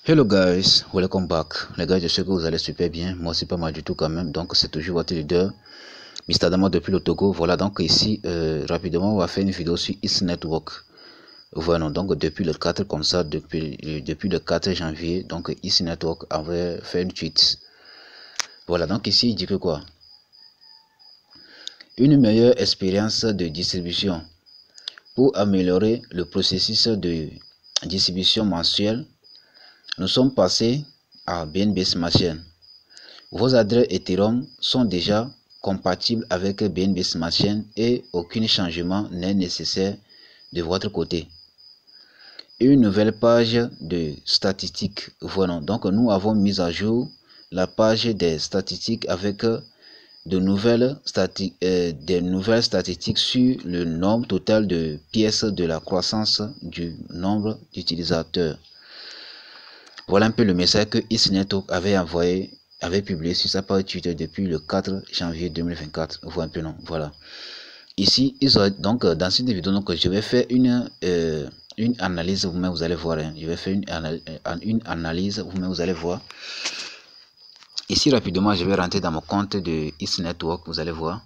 Hello guys, welcome back. Les gars, je sais que vous allez super bien. Moi, c'est pas mal du tout quand même. Donc, c'est toujours votre leader, Mr. Dama depuis le Togo. Voilà, donc ici, rapidement, on va faire une vidéo sur Is Network. Voilà, donc depuis le 4, comme ça, depuis le 4 janvier, donc Is Network avait fait une tweet. Voilà, donc ici, il dit que quoi? Une meilleure expérience de distribution. Pour améliorer le processus de distribution mensuelle, nous sommes passés à BNB Smart Chain. Vos adresses Ethereum sont déjà compatibles avec BNB Smart Chain et aucun changement n'est nécessaire de votre côté. Une nouvelle page de statistiques. Voilà, donc nous avons mis à jour la page des statistiques avec de nouvelles statistiques sur le nombre total de pièces de la croissance du nombre d'utilisateurs. Voilà un peu le message que Is Network avait publié sur sa page Twitter depuis le 4 janvier 2024. Voilà un peu non. Voilà. Ici, donc dans cette vidéo, donc, je vais faire une analyse. Vous-même, vous allez voir. Hein. Je vais faire une analyse. Vous-même, vous allez voir. Ici, rapidement, je vais rentrer dans mon compte de Is Network. Vous allez voir.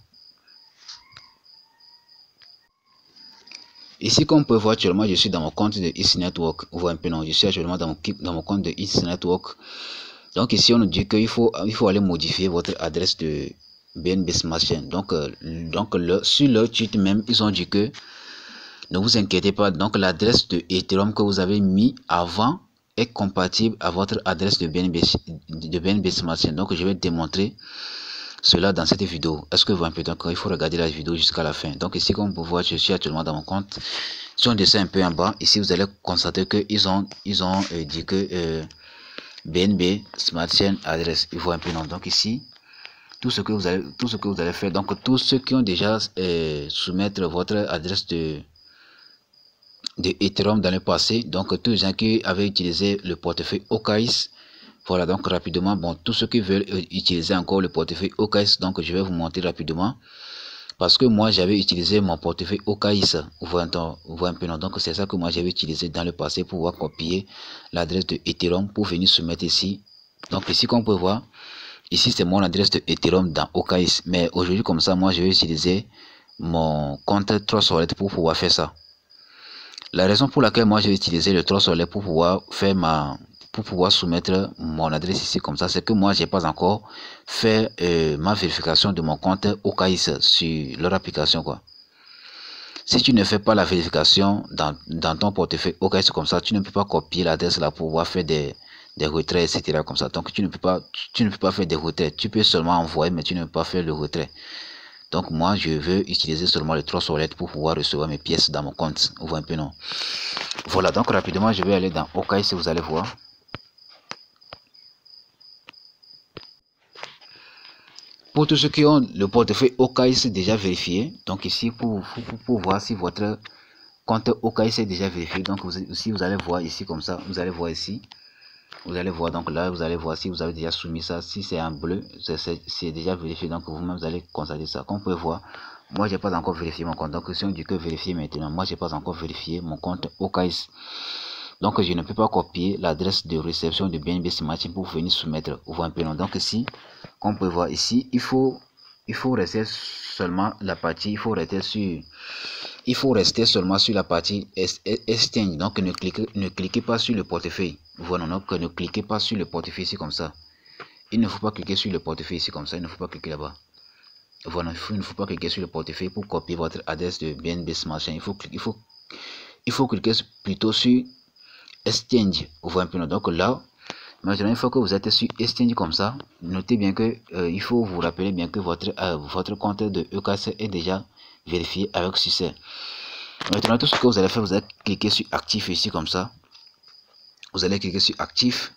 Ici, comme vous pouvez voir actuellement, je suis dans mon compte de Is Network. Vous voyez un peu non. Je suis actuellement dans mon compte de Is Network. Donc ici, on nous dit qu'il faut aller modifier votre adresse de BNB Smart Chain. Donc sur leur tweet même, ils ont dit que ne vous inquiétez pas. Donc l'adresse de Ethereum que vous avez mis avant est compatible à votre adresse de BNB Smart Chain. Donc je vais démontrer cela dans cette vidéo. Est-ce que vous voyez un peu? Donc il faut regarder la vidéo jusqu'à la fin. Donc ici, comme vous voyez, je suis actuellement dans mon compte. Si on descend un peu en bas, ici vous allez constater que ils ont dit que BNB Smart Chain adresse. Il faut un peu non. Donc ici, tout ce que vous allez faire. Donc tous ceux qui ont déjà soumettre votre adresse de Ethereum dans le passé. Donc tous les gens qui avaient utilisé le portefeuille OKX. Voilà, donc rapidement, bon, tous ceux qui veulent utiliser encore le portefeuille OKX, donc je vais vous montrer rapidement. Parce que moi, j'avais utilisé mon portefeuille OKX. Vous voyez un peu, non? Donc c'est ça que moi j'avais utilisé dans le passé pour pouvoir copier l'adresse de Ethereum pour venir soumettre ici. Donc ici, comme vous pouvez voir, ici c'est mon adresse de Ethereum dans OKX. Mais aujourd'hui, comme ça, moi je vais utiliser mon compte Trust Wallet pour pouvoir faire ça. La raison pour laquelle moi je vais utiliser le Trust Wallet pour pouvoir faire pour pouvoir soumettre mon adresse ici comme ça, c'est que moi j'ai pas encore fait ma vérification de mon compte OKX sur leur application quoi. Si tu ne fais pas la vérification dans ton portefeuille OKX comme ça, tu ne peux pas copier l'adresse là pour pouvoir faire des retraits, etc. comme ça. Donc tu ne peux pas faire des retraits. Tu peux seulement envoyer, mais tu ne peux pas faire le retrait. Donc moi je veux utiliser seulement le Trust Wallet pour pouvoir recevoir mes pièces dans mon compte. Vous voyez un peu non? Voilà, donc rapidement je vais aller dans OKX, vous allez voir. Pour tous ceux qui ont le portefeuille OKX déjà vérifié, donc ici pour voir si votre compte OKX est déjà vérifié, donc ici vous allez voir ici comme ça, vous allez voir ici, vous allez voir donc là vous allez voir si vous avez déjà soumis ça, si c'est en bleu, c'est déjà vérifié, donc vous-même vous allez constater ça. Comme vous pouvez voir, moi j'ai pas encore vérifié mon compte, donc si on dit que vérifier maintenant, moi j'ai pas encore vérifié mon compte OKX. Donc je ne peux pas copier l'adresse de réception de BNB Smart Chain pour venir soumettre. Vous voyez un peu non. Donc ici, comme vous pouvez voir ici, il faut rester seulement la partie, il faut rester seulement sur la partie exchange. Donc ne cliquez pas sur le portefeuille. Voilà, donc ne cliquez pas sur le portefeuille ici comme ça. Il ne faut pas cliquer sur le portefeuille ici comme ça, il ne faut pas cliquer là-bas. Voilà, il ne faut pas cliquer sur le portefeuille pour copier votre adresse de BNB Smart Chain. Il faut cliquer plutôt sur exchange. Vous voyez un peu. Donc là, maintenant une fois que vous êtes sur exchange comme ça, notez bien que il faut vous rappeler bien que votre compte de EKS est déjà vérifié avec succès. Maintenant tout ce que vous allez faire, vous allez cliquer sur actif ici comme ça. Vous allez cliquer sur actif.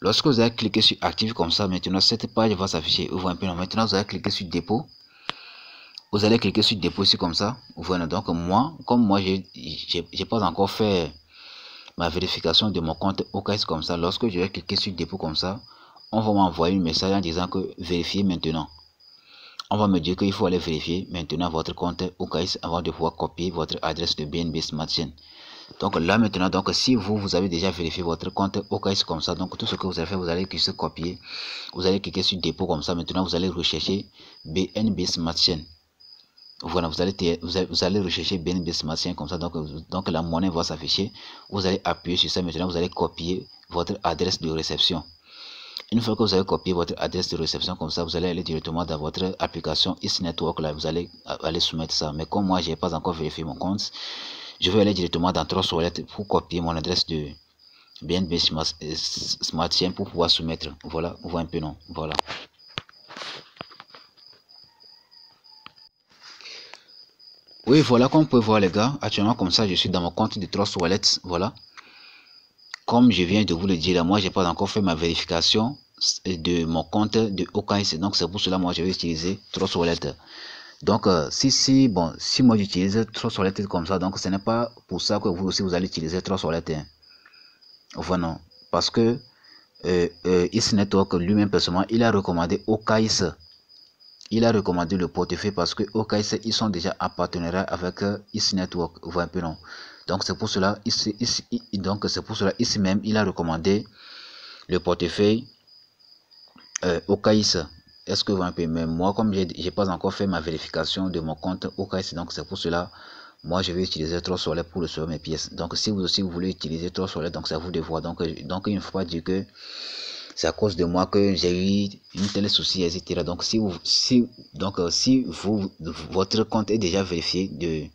Lorsque vous allez cliquer sur actif comme ça, maintenant cette page va s'afficher. Vous voyez un peu. Maintenant vous allez cliquer sur dépôt. Vous allez cliquer sur dépôt ici comme ça. Vous voyez donc comme moi j'ai pas encore fait ma vérification de mon compte OKX comme ça. Lorsque je vais cliquer sur dépôt comme ça, on va m'envoyer un message en disant que vérifiez maintenant. On va me dire qu'il faut aller vérifier maintenant votre compte OKX avant de pouvoir copier votre adresse de BNB Smart Chain. Donc là maintenant, donc si vous avez déjà vérifié votre compte OKX comme ça, donc tout ce que vous allez faire, vous allez cliquer sur copier, vous allez cliquer sur dépôt comme ça. Maintenant vous allez rechercher BNB Smart Chain. Voilà, vous allez rechercher BNB Smart Chain comme ça, donc la monnaie va s'afficher. Vous allez appuyer sur ça. Maintenant vous allez copier votre adresse de réception. Une fois que vous avez copié votre adresse de réception comme ça, vous allez aller directement dans votre application Easy Network. Là, vous allez aller soumettre ça. Mais comme moi, je n'ai pas encore vérifié mon compte, je vais aller directement dans Trust Wallet pour copier mon adresse de BNB Smart Chain pour pouvoir soumettre. Voilà, on voit un peu non. Voilà. Oui, voilà, comme vous pouvez voir les gars, actuellement comme ça, je suis dans mon compte de Trust Wallet. Voilà. Comme je viens de vous le dire, là, moi, j'ai pas encore fait ma vérification de mon compte de OKX. Donc, c'est pour cela, moi, je vais utiliser Trust Wallet. Donc, si moi, j'utilise Trust Wallet comme ça, donc, ce n'est pas pour ça que vous aussi, vous allez utiliser Trust Wallet. Hein. Voilà. Parce que Easy Network lui-même, personnellement, il a recommandé OKX. Il a recommandé le portefeuille parce que OKX, ils sont déjà en partenariat avec Easy Network. Vous voyez un peu, non? Donc c'est pour cela ici même il a recommandé le portefeuille OKX. Est-ce que vous voyez un peu? Mais moi comme j'ai pas encore fait ma vérification de mon compte OKX, donc c'est pour cela moi je vais utiliser Trust Wallet pour recevoir mes pièces. Donc si vous aussi vous voulez utiliser Trust Wallet, donc c'est à vous de voir. Donc il ne faut pas dire que c'est à cause de moi que j'ai eu une telle souci, etc. Donc si votre compte est déjà vérifié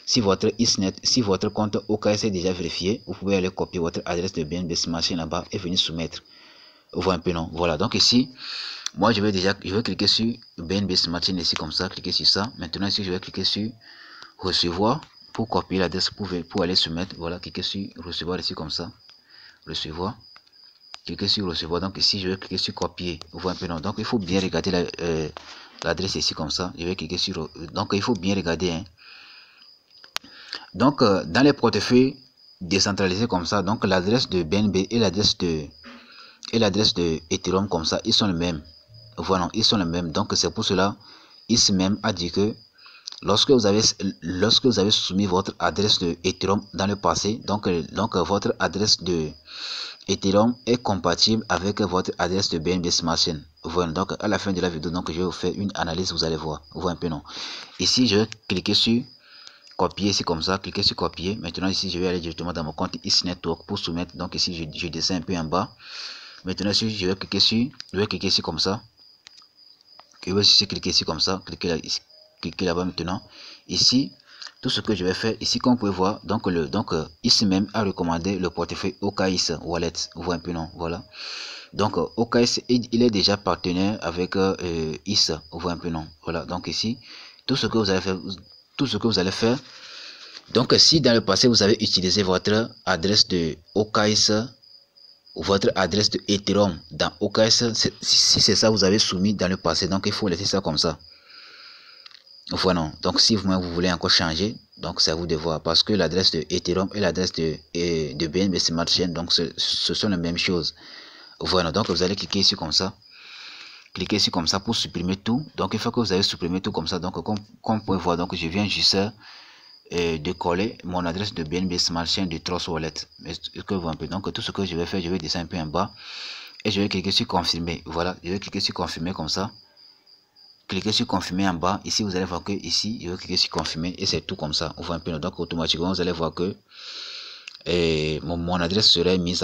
si votre compte OKX est déjà vérifié, vous pouvez aller copier votre adresse de BNB Smart Chain là-bas et venir soumettre. Vous voyez un peu non? Voilà, donc ici, moi je vais cliquer sur BNB Smart Chain ici comme ça, cliquer sur ça. Maintenant ici, je vais cliquer sur recevoir pour copier l'adresse pour aller soumettre. Voilà, cliquer sur recevoir ici comme ça, recevoir. Cliquez sur recevoir. Donc ici, je vais cliquer sur copier. Vous voyez un peu non? Donc il faut bien regarder l'adresse ici comme ça. Je vais cliquer sur. Donc il faut bien regarder. Hein. Donc, dans les portefeuilles décentralisés comme ça, donc l'adresse de BNB et l'adresse de Ethereum comme ça, ils sont les mêmes. Voilà, ils sont les mêmes. Donc, c'est pour cela, ici même a dit que lorsque vous avez soumis votre adresse de Ethereum dans le passé, donc votre adresse de Ethereum est compatible avec votre adresse de BNB Smart Chain. Voilà, donc à la fin de la vidéo, donc je vais vous faire une analyse, vous allez voir. Vous voyez un peu non? Ici, je vais cliquer sur copier ici comme ça, cliquez sur copier. Maintenant ici je vais aller directement dans mon compte Easy Network pour soumettre. Donc ici je descends un peu en bas. Maintenant ici je vais cliquer ici comme ça. Je vais ici cliquer ici comme ça, cliquez là-bas maintenant. Ici tout ce que je vais faire ici, comme vous pouvez voir, donc ici même a recommandé le portefeuille OKX Wallet. Vous voyez un peu non? Voilà. Donc OKX il est déjà partenaire avec IS. Vous voyez un peu non? Voilà. Donc ici tout ce que vous allez faire, donc si dans le passé vous avez utilisé votre adresse de OKX ou votre adresse de Ethereum dans OKX, si c'est ça vous avez soumis dans le passé, donc il faut laisser ça comme ça. Voilà. Donc si vous voulez encore changer, donc c'est à vous de voir, parce que l'adresse de Ethereum et l'adresse de BNB Smart Chain, donc ce sont les mêmes choses. Voilà. Donc vous allez cliquer ici comme ça. Cliquez ici comme ça pour supprimer tout. Donc il faut que vous avez supprimé tout comme ça. Donc comme vous pouvez voir, donc je viens juste de coller mon adresse de BNB Smart Chain de Trust Wallet. Donc tout ce que je vais faire, je vais descendre un peu en bas et je vais cliquer sur confirmer. Voilà, je vais cliquer sur confirmer comme ça. Cliquez sur confirmer en bas. Ici vous allez voir que ici je vais cliquer sur confirmer et c'est tout comme ça. On voit un peu. Donc automatiquement vous allez voir que mon adresse serait mise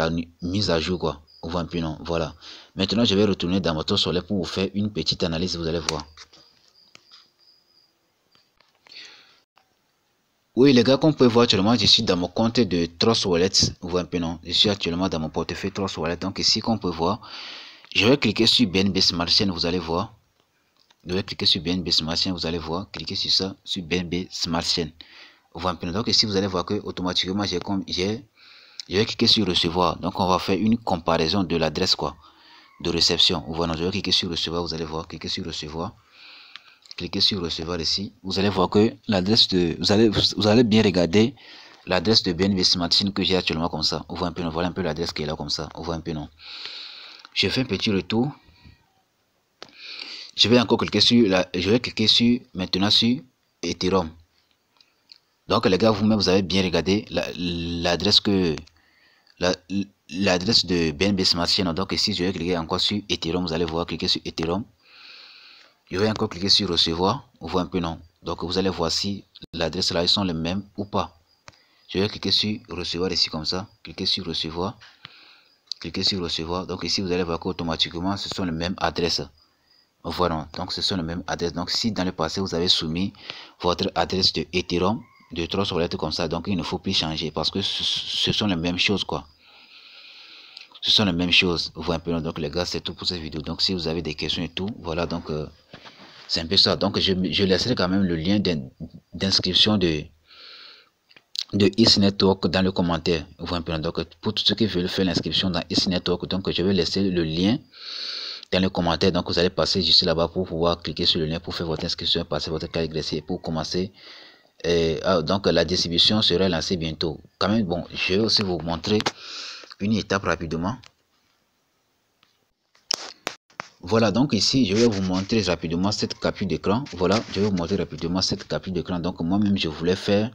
à jour quoi. On voit un peu non. Voilà. Maintenant je vais retourner dans mon Trust Wallet pour vous faire une petite analyse. Vous allez voir. Oui les gars, comme vous pouvez voir actuellement, je suis dans mon compte de Trust Wallet. Vous voyez un peu non? Je suis actuellement dans mon portefeuille Trust Wallet. Donc ici, comme vous pouvez voir, je vais cliquer sur BNB Smart Chain. Vous allez voir. Je vais cliquer sur BNB Smart Chain. Vous allez voir. Cliquez sur ça, sur BNB Smart Chain. Vous voyez un peu non? Donc ici, vous allez voir que automatiquement, je vais cliquer sur recevoir. Donc on va faire une comparaison de l'adresse quoi, de réception. Voilà, je vais cliquer sur recevoir. Vous allez voir. Cliquez sur recevoir. Cliquez sur recevoir ici. Vous allez voir que l'adresse de vous allez bien regarder l'adresse de BNB Smart Chain que j'ai actuellement comme ça. On voit un peu, voilà un peu l'adresse qui est là comme ça. On voit un peu non. Je fais un petit retour. Je vais encore cliquer sur je vais cliquer sur maintenant sur Ethereum. Donc les gars, vous-même, vous avez bien regardé l'adresse l'adresse de BNB Smart Chain. Donc ici, je vais cliquer encore sur Ethereum. Vous allez voir, cliquer sur Ethereum. Je vais encore cliquer sur recevoir. On voit un peu non. Donc vous allez voir si l'adresse là, ils sont les mêmes ou pas. Je vais cliquer sur recevoir ici comme ça. Cliquez sur recevoir. Cliquez sur recevoir. Donc ici, vous allez voir qu'automatiquement, ce sont les mêmes adresses. Voilà. Donc ce sont les mêmes adresses. Donc si dans le passé, vous avez soumis votre adresse de Ethereum, de Trust Wallet comme ça, donc il ne faut plus changer parce que ce sont les mêmes choses quoi. Ce sont les mêmes choses. Vous voyez un peu. Donc les gars, c'est tout pour cette vidéo. Donc si vous avez des questions et tout, voilà. Donc c'est un peu ça. Donc je laisserai quand même le lien d'inscription de East Network dans le commentaire. Vous voyez un peu. Donc pour tous ceux qui veulent faire l'inscription dans East Network, donc je vais laisser le lien dans le commentaire. Donc vous allez passer juste là-bas pour pouvoir cliquer sur le lien pour faire votre inscription, passer votre calendrier et pour commencer. Donc la distribution sera lancée bientôt. Quand même, bon, je vais aussi vous montrer une étape rapidement. Voilà, donc ici je vais vous montrer rapidement cette capture d'écran. Voilà, je vais vous montrer rapidement cette capture d'écran. Donc moi-même je voulais faire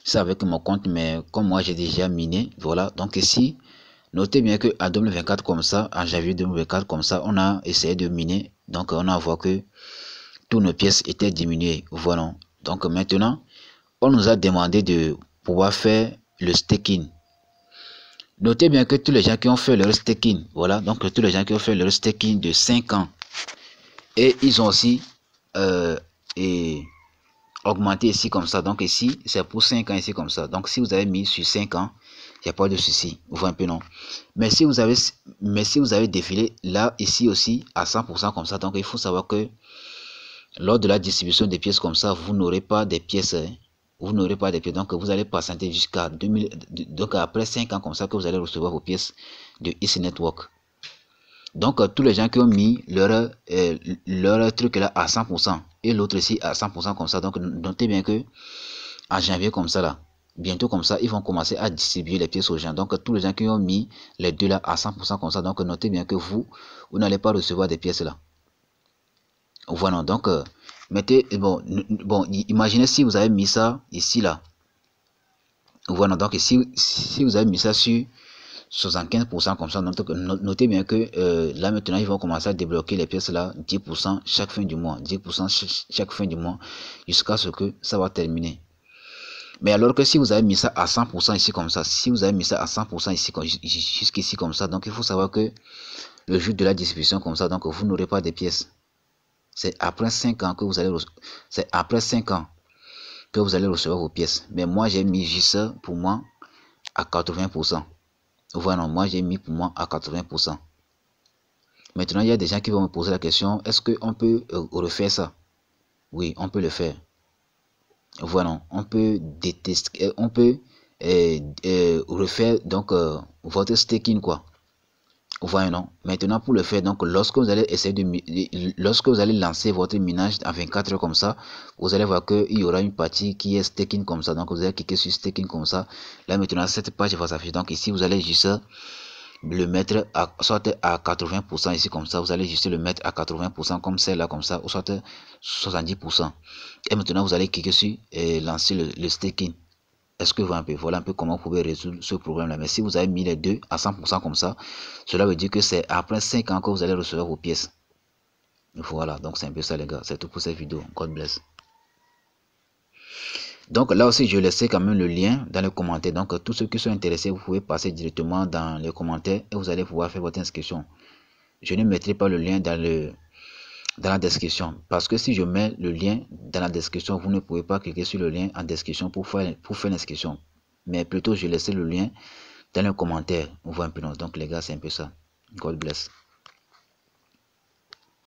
ça avec mon compte, mais comme moi j'ai déjà miné, voilà. Donc ici, notez bien que en 2024 comme ça, en janvier 2024 comme ça, on a essayé de miner. Donc on a vu que toutes nos pièces étaient diminuées. Voilà. Donc maintenant, on nous a demandé de pouvoir faire le staking. Notez bien que tous les gens qui ont fait leur staking, voilà, donc tous les gens qui ont fait leur staking de 5 ans, et ils ont aussi augmenté ici comme ça. Donc ici, c'est pour 5 ans ici comme ça. Donc si vous avez mis sur 5 ans, il n'y a pas de souci. Vous voyez un peu non. Mais si vous avez défilé là, ici aussi, à 100% comme ça, donc il faut savoir que lors de la distribution des pièces comme ça, vous n'aurez pas des pièces. Vous n'aurez pas des pièces. Donc vous allez patienter jusqu'à 2000. Donc après 5 ans comme ça que vous allez recevoir vos pièces de East Network. Donc tous les gens qui ont mis leur truc là à 100% et l'autre ici à 100% comme ça. Donc notez bien que en janvier comme ça là, bientôt comme ça, ils vont commencer à distribuer les pièces aux gens. Donc tous les gens qui ont mis les deux là à 100% comme ça. Donc notez bien que vous n'allez pas recevoir des pièces là. Voilà, donc mettez bon, imaginez si vous avez mis ça ici là. Voilà, donc si vous avez mis ça sur 75% comme ça, notez bien que là maintenant ils vont commencer à débloquer les pièces là 10% chaque fin du mois, 10% chaque fin du mois jusqu'à ce que ça va terminer. Mais alors que si vous avez mis ça à 100% ici comme ça, si vous avez mis ça à 100% ici jusqu'ici comme ça, donc il faut savoir que le jour de la distribution comme ça, donc vous n'aurez pas de pièces. C'est après 5 ans que vous allez recevoir vos pièces. Mais moi j'ai mis juste pour moi à 80%. Voilà, moi j'ai mis pour moi à 80%. Maintenant il y a des gens qui vont me poser la question, est-ce qu'on peut refaire ça? Oui, on peut le faire. Voilà, on peut refaire donc votre staking quoi. Voyez non. Maintenant pour le faire, donc lorsque vous allez lancer votre minage en 24 heures comme ça, vous allez voir qu'il y aura une partie qui est staking comme ça. Donc vous allez cliquer sur staking comme ça. Là maintenant cette page va s'afficher. Donc ici vous allez juste le mettre soit à 80% ici comme ça. Vous allez juste le mettre à 80% comme celle-là comme ça, ou soit 70%. Et maintenant vous allez cliquer sur lancer le staking. Est-ce que voilà un peu comment vous pouvez résoudre ce problème-là. Mais si vous avez mis les deux à 100% comme ça, cela veut dire que c'est après 5 ans que vous allez recevoir vos pièces. Voilà, donc c'est un peu ça les gars. C'est tout pour cette vidéo. God bless. Donc là aussi, je laisserai quand même le lien dans les commentaires. Donc tous ceux qui sont intéressés, vous pouvez passer directement dans les commentaires et vous allez pouvoir faire votre inscription. Je ne mettrai pas le lien dans la description, parce que si je mets le lien dans la description, vous ne pouvez pas cliquer sur le lien en description pour faire l'inscription, mais plutôt je laisse le lien dans les commentaires. On voit un peu. Donc les gars, c'est un peu ça. God bless.